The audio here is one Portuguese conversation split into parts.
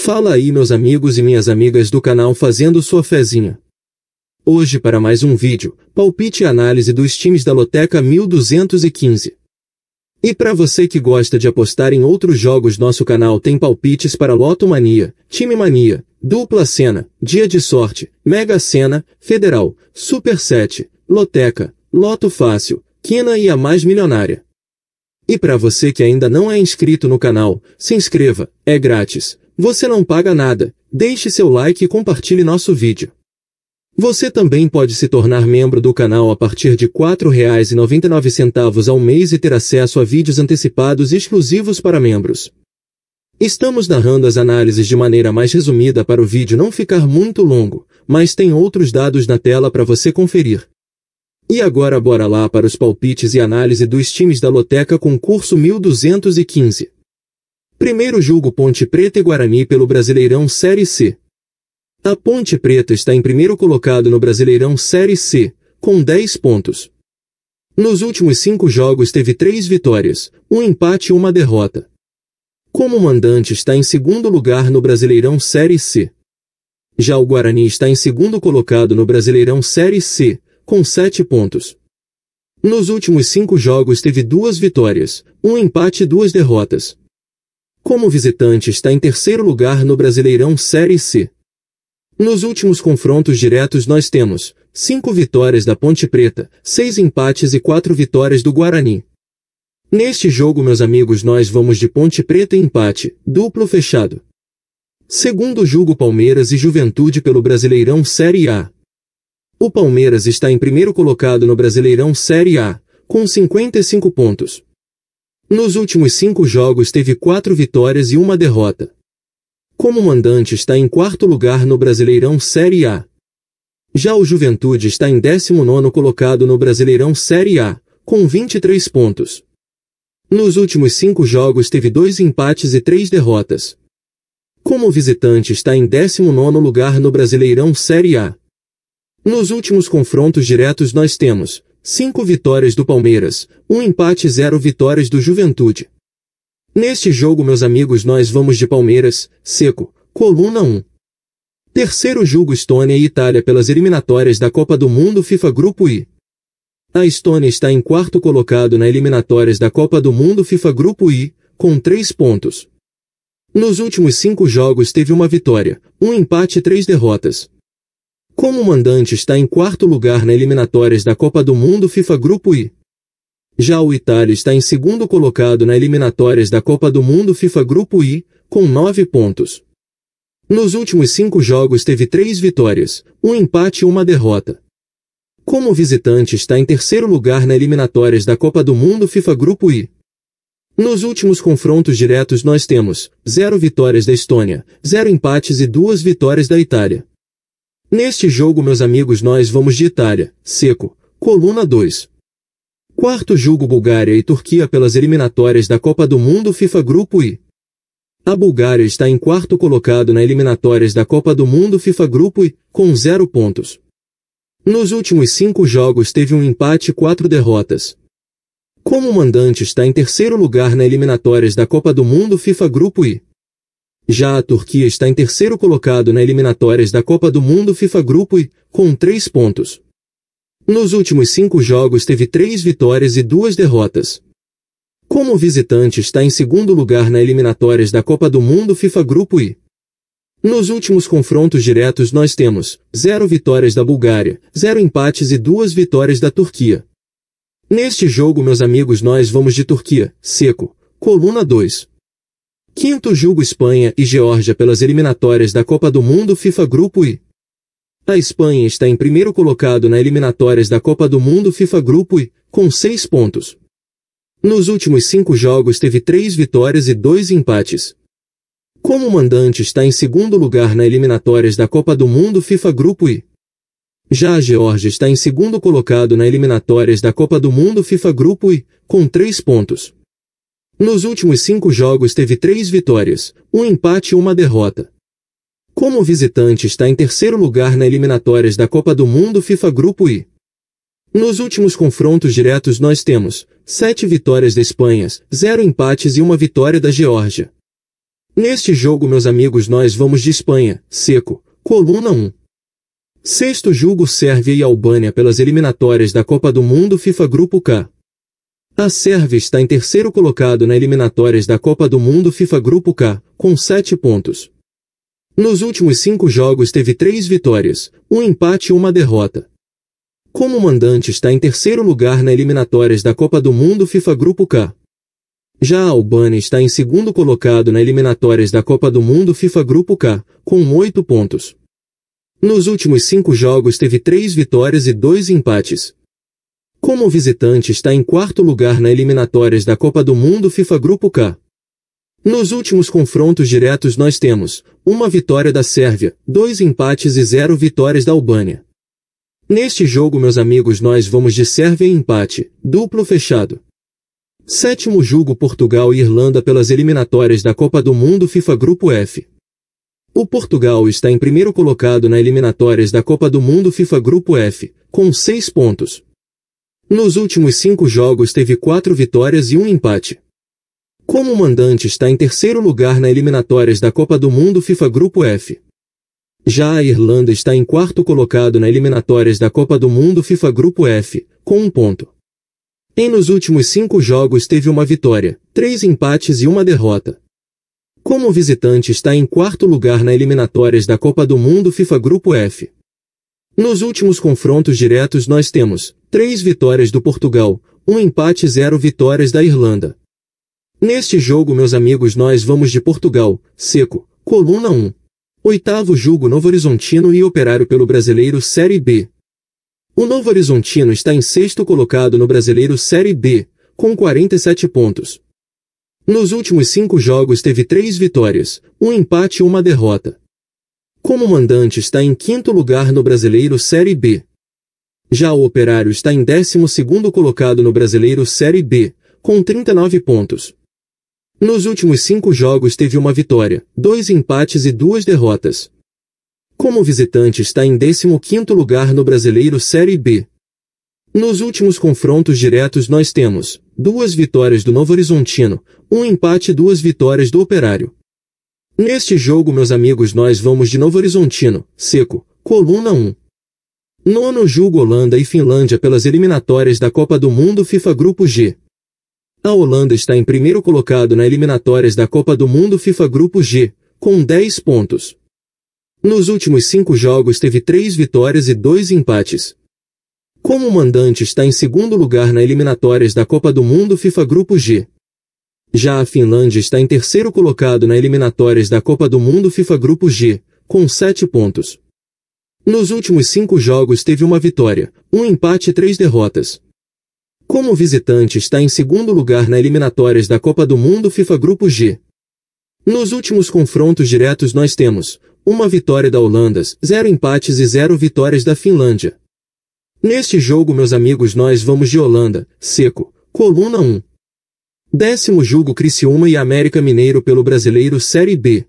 Fala aí meus amigos e minhas amigas do canal fazendo sua fezinha. Hoje para mais um vídeo, palpite e análise dos times da Loteca 1215. E para você que gosta de apostar em outros jogos, nosso canal tem palpites para Loto Mania, Time Mania, Dupla Sena, Dia de Sorte, Mega Sena, Federal, Super 7, Loteca, Loto Fácil, Quina e a Mais Milionária. E para você que ainda não é inscrito no canal, se inscreva, é grátis. Você não paga nada, deixe seu like e compartilhe nosso vídeo. Você também pode se tornar membro do canal a partir de R$ 4,99 ao mês e ter acesso a vídeos antecipados exclusivos para membros. Estamos narrando as análises de maneira mais resumida para o vídeo não ficar muito longo, mas tem outros dados na tela para você conferir. E agora bora lá para os palpites e análise dos times da Loteca concurso 1215. Primeiro jogo Ponte Preta e Guarani pelo Brasileirão Série C. A Ponte Preta está em primeiro colocado no Brasileirão Série C, com 10 pontos. Nos últimos 5 jogos teve 3 vitórias, 1 empate e 1 derrota. Como mandante está em segundo lugar no Brasileirão Série C. Já o Guarani está em segundo colocado no Brasileirão Série C, com 7 pontos. Nos últimos 5 jogos teve 2 vitórias, 1 empate e 2 derrotas. Como visitante está em terceiro lugar no Brasileirão Série C. Nos últimos confrontos diretos nós temos 5 vitórias da Ponte Preta, 6 empates e 4 vitórias do Guarani. Neste jogo, meus amigos, nós vamos de Ponte Preta e empate, duplo fechado. Segundo jogo Palmeiras e Juventude pelo Brasileirão Série A. O Palmeiras está em primeiro colocado no Brasileirão Série A, com 55 pontos. Nos últimos 5 jogos teve 4 vitórias e 1 derrota. Como mandante está em quarto lugar no Brasileirão Série A. Já o Juventude está em 19º colocado no Brasileirão Série A, com 23 pontos. Nos últimos 5 jogos teve 2 empates e 3 derrotas. Como visitante está em 19º lugar no Brasileirão Série A. Nos últimos confrontos diretos nós temos 5 vitórias do Palmeiras, 1 empate e 0 vitórias do Juventude. Neste jogo, meus amigos, nós vamos de Palmeiras, seco, coluna 1. Terceiro jogo Estônia e Itália pelas eliminatórias da Copa do Mundo FIFA Grupo I. A Estônia está em quarto colocado nas eliminatórias da Copa do Mundo FIFA Grupo I, com 3 pontos. Nos últimos 5 jogos teve 1 vitória, 1 empate e 3 derrotas. Como mandante está em quarto lugar nas eliminatórias da Copa do Mundo FIFA Grupo I. Já o Itália está em segundo colocado nas eliminatórias da Copa do Mundo FIFA Grupo I, com 9 pontos. Nos últimos 5 jogos teve 3 vitórias, 1 empate e 1 derrota. Como visitante está em terceiro lugar nas eliminatórias da Copa do Mundo FIFA Grupo I. Nos últimos confrontos diretos nós temos 0 vitórias da Estônia, 0 empates e 2 vitórias da Itália. Neste jogo, meus amigos, nós vamos de Itália, seco, coluna 2. Quarto jogo Bulgária e Turquia pelas eliminatórias da Copa do Mundo FIFA Grupo I. A Bulgária está em quarto colocado nas eliminatórias da Copa do Mundo FIFA Grupo I, com 0 pontos. Nos últimos 5 jogos teve 1 empate e 4 derrotas. Como mandante está em terceiro lugar nas eliminatórias da Copa do Mundo FIFA Grupo I. Já a Turquia está em terceiro colocado nas eliminatórias da Copa do Mundo FIFA Grupo I, com 3 pontos. Nos últimos 5 jogos teve 3 vitórias e 2 derrotas. Como visitante está em segundo lugar nas eliminatórias da Copa do Mundo FIFA Grupo I. Nos últimos confrontos diretos nós temos 0 vitórias da Bulgária, 0 empates e 2 vitórias da Turquia. Neste jogo, meus amigos, nós vamos de Turquia, seco, coluna 2. Quinto jogo Espanha e Geórgia pelas eliminatórias da Copa do Mundo FIFA Grupo I. A Espanha está em primeiro colocado nas eliminatórias da Copa do Mundo FIFA Grupo I, com 6 pontos. Nos últimos 5 jogos teve 3 vitórias e 2 empates. Como mandante está em segundo lugar nas eliminatórias da Copa do Mundo FIFA Grupo I. Já a Geórgia está em segundo colocado nas eliminatórias da Copa do Mundo FIFA Grupo I, com 3 pontos. Nos últimos 5 jogos teve 3 vitórias, 1 empate e 1 derrota. Como visitante está em terceiro lugar nas eliminatórias da Copa do Mundo FIFA Grupo I. Nos últimos confrontos diretos nós temos 7 vitórias da Espanha, 0 empates e 1 vitória da Geórgia. Neste jogo, meus amigos, nós vamos de Espanha, seco, coluna 1. Sexto jogo, Sérvia e Albânia pelas eliminatórias da Copa do Mundo FIFA Grupo K. A Sérvia está em terceiro colocado na eliminatórias da Copa do Mundo FIFA Grupo K, com 7 pontos. Nos últimos 5 jogos teve 3 vitórias, um empate e uma derrota. Como mandante está em terceiro lugar na eliminatórias da Copa do Mundo FIFA Grupo K. Já a Albânia está em segundo colocado na eliminatórias da Copa do Mundo FIFA Grupo K, com 8 pontos. Nos últimos 5 jogos teve 3 vitórias e 2 empates. Como visitante está em quarto lugar na eliminatórias da Copa do Mundo FIFA Grupo K. Nos últimos confrontos diretos nós temos uma vitória da Sérvia, 2 empates e 0 vitórias da Albânia. Neste jogo, meus amigos, nós vamos de Sérvia e empate, duplo fechado. Sétimo jogo, Portugal e Irlanda pelas eliminatórias da Copa do Mundo FIFA Grupo F. O Portugal está em primeiro colocado na eliminatórias da Copa do Mundo FIFA Grupo F, com 6 pontos. Nos últimos 5 jogos teve 4 vitórias e um empate. Como mandante está em terceiro lugar na eliminatórias da Copa do Mundo FIFA Grupo F. Já a Irlanda está em quarto colocado na eliminatórias da Copa do Mundo FIFA Grupo F, com 1 ponto. Nos últimos 5 jogos teve uma vitória, 3 empates e uma derrota. Como visitante está em quarto lugar na eliminatórias da Copa do Mundo FIFA Grupo F. Nos últimos confrontos diretos nós temos 3 vitórias do Portugal, 1 empate e 0 vitórias da Irlanda. Neste jogo, meus amigos, nós vamos de Portugal, seco, coluna 1. Oitavo jogo, Novo Horizontino e Operário pelo Brasileiro Série B. O Novo Horizontino está em sexto colocado no Brasileiro Série B, com 47 pontos. Nos últimos 5 jogos teve 3 vitórias, 1 empate e uma derrota. Como mandante está em quinto lugar no Brasileiro Série B. Já o Operário está em 12º colocado no Brasileiro Série B, com 39 pontos. Nos últimos 5 jogos teve uma vitória, 2 empates e 2 derrotas. Como visitante está em 15º lugar no Brasileiro Série B. Nos últimos confrontos diretos nós temos 2 vitórias do Novo Horizontino, 1 empate e 2 vitórias do Operário. Neste jogo, meus amigos, nós vamos de Novo Horizontino, seco, coluna 1. Nono jogo, Holanda e Finlândia pelas eliminatórias da Copa do Mundo FIFA Grupo G. A Holanda está em primeiro colocado na eliminatórias da Copa do Mundo FIFA Grupo G, com 10 pontos. Nos últimos 5 jogos teve 3 vitórias e 2 empates. Como mandante está em segundo lugar na eliminatórias da Copa do Mundo FIFA Grupo G. Já a Finlândia está em terceiro colocado na eliminatórias da Copa do Mundo FIFA Grupo G, com 7 pontos. Nos últimos 5 jogos teve uma vitória, 1 empate e 3 derrotas. Como visitante está em segundo lugar na eliminatórias da Copa do Mundo FIFA Grupo G. Nos últimos confrontos diretos nós temos uma vitória da Holanda, 0 empates e 0 vitórias da Finlândia. Neste jogo, meus amigos, nós vamos de Holanda, seco, coluna 1. Décimo jogo, Criciúma e América Mineiro pelo Brasileiro Série B.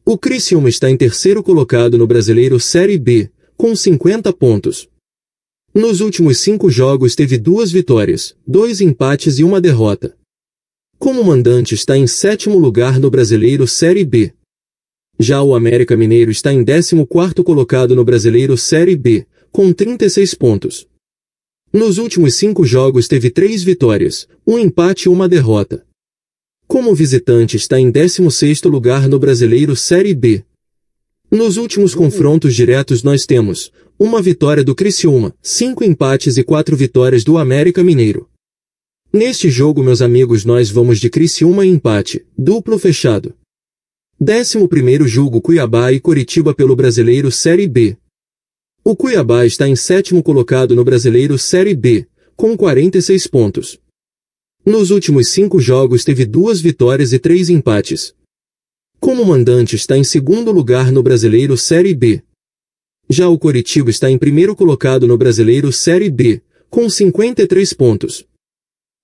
O Criciúma está em terceiro colocado no Brasileiro Série B, com 50 pontos. Nos últimos 5 jogos teve 2 vitórias, 2 empates e uma derrota. Como mandante está em sétimo lugar no Brasileiro Série B. Já o América Mineiro está em 14º colocado no Brasileiro Série B, com 36 pontos. Nos últimos 5 jogos teve 3 vitórias, 1 empate e uma derrota. Como visitante está em 16º lugar no Brasileiro Série B. Nos últimos confrontos diretos nós temos uma vitória do Criciúma, 5 empates e 4 vitórias do América Mineiro. Neste jogo, meus amigos, nós vamos de Criciúma e empate, duplo fechado. 11º jogo, Cuiabá e Coritiba pelo Brasileiro Série B. O Cuiabá está em sétimo colocado no Brasileiro Série B, com 46 pontos. Nos últimos 5 jogos teve 2 vitórias e 3 empates. Como mandante está em segundo lugar no Brasileiro Série B. Já o Coritiba está em primeiro colocado no Brasileiro Série B, com 53 pontos.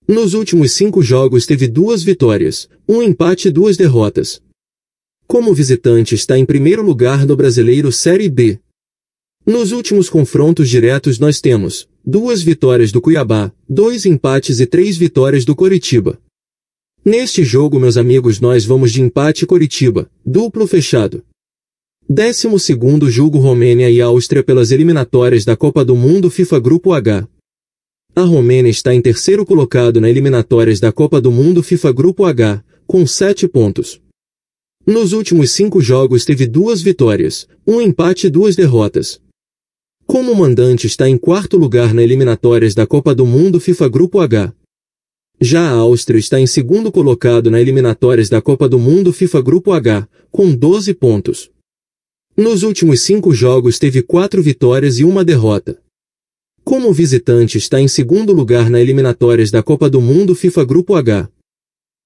Nos últimos 5 jogos teve 2 vitórias, 1 empate e 2 derrotas. Como visitante está em primeiro lugar no Brasileiro Série B. Nos últimos confrontos diretos nós temos 2 vitórias do Cuiabá, 2 empates e 3 vitórias do Coritiba. Neste jogo, meus amigos, nós vamos de empate Coritiba, duplo fechado. 12º jogo Romênia e Áustria pelas eliminatórias da Copa do Mundo FIFA Grupo H. A Romênia está em terceiro colocado nas eliminatórias da Copa do Mundo FIFA Grupo H, com 7 pontos. Nos últimos 5 jogos teve 2 vitórias, 1 empate e 2 derrotas. Como mandante está em quarto lugar nas eliminatórias da Copa do Mundo FIFA Grupo H. Já a Áustria está em segundo colocado nas eliminatórias da Copa do Mundo FIFA Grupo H, com 12 pontos. Nos últimos 5 jogos teve 4 vitórias e 1 derrota. Como visitante está em segundo lugar nas eliminatórias da Copa do Mundo FIFA Grupo H.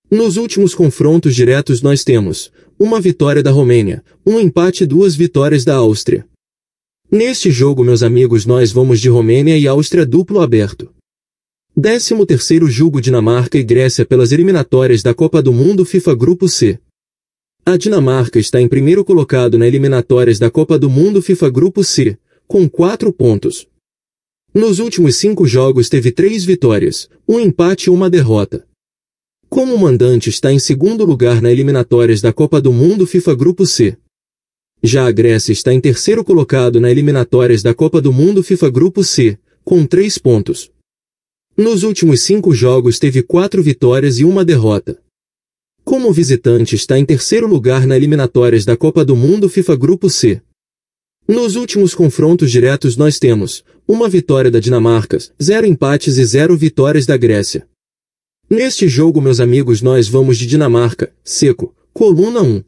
Nos últimos confrontos diretos nós temos 1 vitória da Romênia, 1 empate e 2 vitórias da Áustria. Neste jogo, meus amigos, nós vamos de Romênia e Áustria duplo aberto. 13º jogo Dinamarca e Grécia pelas eliminatórias da Copa do Mundo FIFA Grupo C. A Dinamarca está em primeiro colocado nas eliminatórias da Copa do Mundo FIFA Grupo C, com 4 pontos. Nos últimos 5 jogos teve 3 vitórias, 1 empate e 1 derrota. Como mandante está em segundo lugar nas eliminatórias da Copa do Mundo FIFA Grupo C. Já a Grécia está em terceiro colocado nas eliminatórias da Copa do Mundo FIFA Grupo C, com 3 pontos. Nos últimos 5 jogos teve 4 vitórias e 1 derrota. Como visitante está em terceiro lugar nas eliminatórias da Copa do Mundo FIFA Grupo C. Nos últimos confrontos diretos nós temos 1 vitória da Dinamarca, 0 empates e 0 vitórias da Grécia. Neste jogo, meus amigos, nós vamos de Dinamarca, seco, coluna 1.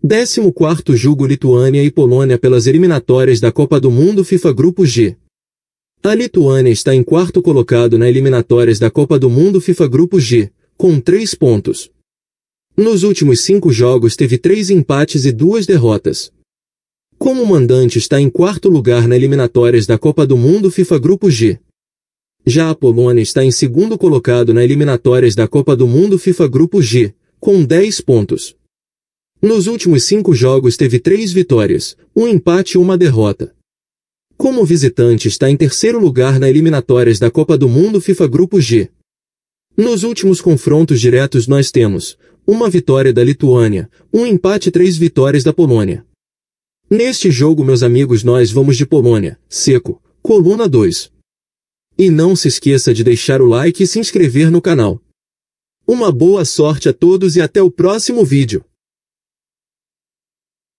14º jogo Lituânia e Polônia pelas eliminatórias da Copa do Mundo FIFA Grupo G. A Lituânia está em quarto colocado nas eliminatórias da Copa do Mundo FIFA Grupo G, com 3 pontos. Nos últimos 5 jogos teve 3 empates e 2 derrotas. Como mandante está em quarto lugar nas eliminatórias da Copa do Mundo FIFA Grupo G. Já a Polônia está em segundo colocado nas eliminatórias da Copa do Mundo FIFA Grupo G, com 10 pontos. Nos últimos 5 jogos teve 3 vitórias, 1 empate e 1 derrota. Como visitante está em terceiro lugar nas eliminatórias da Copa do Mundo FIFA Grupo G. Nos últimos confrontos diretos nós temos 1 vitória da Lituânia, 1 empate e 3 vitórias da Polônia. Neste jogo, meus amigos, nós vamos de Polônia, seco, coluna 2. E não se esqueça de deixar o like e se inscrever no canal. Uma boa sorte a todos e até o próximo vídeo.